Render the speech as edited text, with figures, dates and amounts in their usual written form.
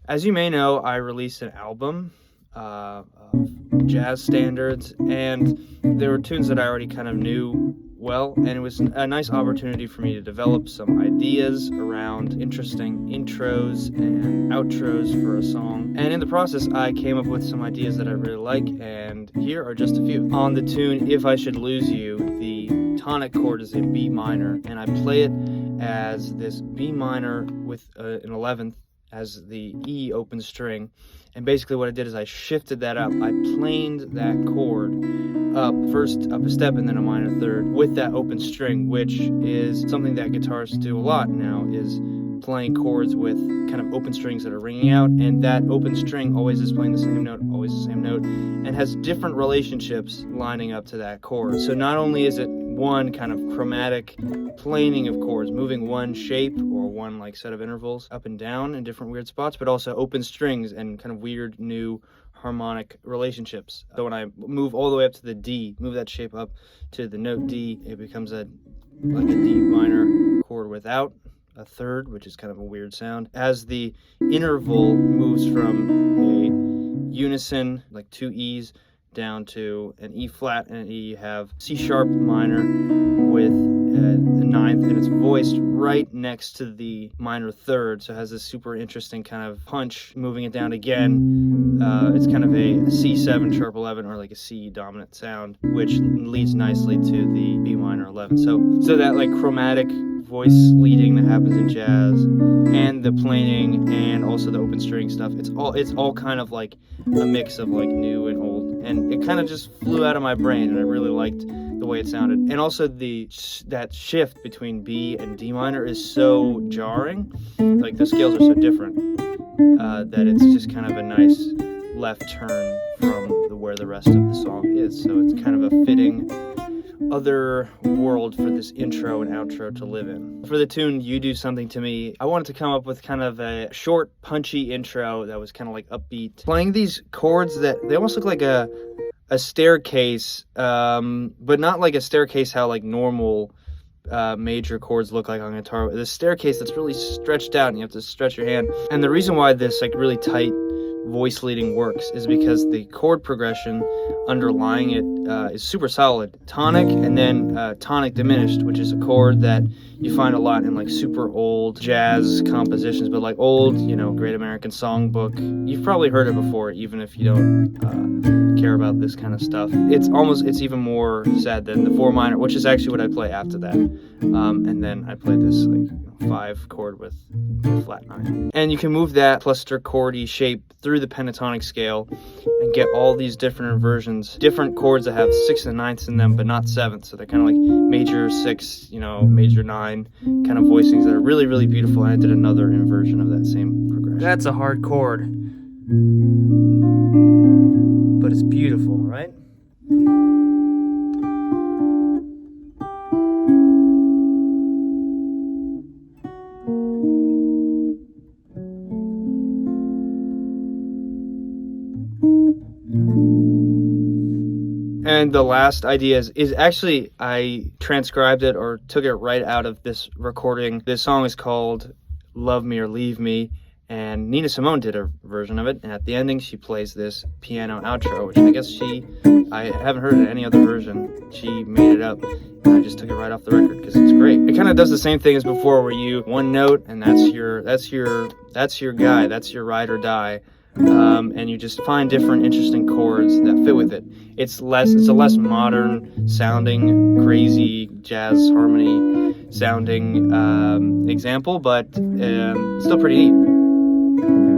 As you may know, I released an album of jazz standards, and there were tunes that I already kind of knew well, and it was a nice opportunity for me to develop some ideas around interesting intros and outros for a song. And in the process, I came up with some ideas that I really like, and here are just a few. On the tune If I Should Lose You, the tonic chord is in B minor, and I play it as this B minor with an 11th as the E open string. And basically what I did is I shifted that up. I planed that chord up, first up a step and then a minor third with that open string, which is something that guitarists do a lot now, is playing chords with kind of open strings that are ringing out, and that open string always is playing the same note, always the same note, and has different relationships lining up to that chord. So not only is it one kind of chromatic planing of chords, moving one shape or one like set of intervals up and down in different weird spots, but also open strings and kind of weird new harmonic relationships. So when I move all the way up to the D, move that shape up to the note D, it becomes like a D minor chord without a third, which is kind of a weird sound. As the interval moves from a unison, like two E's, down to an E flat and an E, you have C sharp minor with the ninth, and it's voiced right next to the minor third, so it has this super interesting kind of punch. Moving it down again, it's kind of a C7 sharp 11 or like a C dominant sound, which leads nicely to the B minor 11. So that like chromatic voice leading that happens in jazz, and the planing, and also the open string stuff, it's all kind of like a mix of like new and old, and it kind of just flew out of my brain, and I really liked the way it sounded. And also that shift between B and D minor is so jarring, like the scales are so different, that it's just kind of a nice left turn from where the rest of the song is. So it's kind of a fitting other world for this intro and outro to live in. For the tune You Do Something to Me, I wanted to come up with kind of a short, punchy intro that was kind of like upbeat, playing these chords that they almost look like a staircase, but not like a staircase how like normal major chords look like on guitar. The staircase that's really stretched out, and you have to stretch your hand. And the reason why this like really tight voice leading works is because the chord progression underlying it is super solid. Tonic and then tonic diminished, which is a chord that you find a lot in like super old jazz compositions, but like old, Great American Songbook. You've probably heard it before, even if you don't care about this kind of stuff. It's even more sad than the 4 minor, which is actually what I play after that. And then I play this like 5 chord with a flat 9. And you can move that cluster chordy shape through the pentatonic scale and get all these different inversions, different chords that have 6th and 9ths in them, but not 7th. So they're kind of like major 6, major 9 kind of voicings that are really, really beautiful. And I did another inversion of that same progression. That's a hard chord, but it's beautiful, right? And the last idea is actually, I transcribed it or took it right out of this recording. This song is called Love Me or Leave Me, and Nina Simone did a version of it, and at the ending she plays this piano outro, which I guess I haven't heard it any other version. She made it up, and I just took it right off the record because it's great. It kind of does the same thing as before, where you one note and that's your guy, that's your ride or die. And you just find different interesting chords that fit with it. It's a less modern sounding, crazy jazz harmony sounding example, but still pretty neat.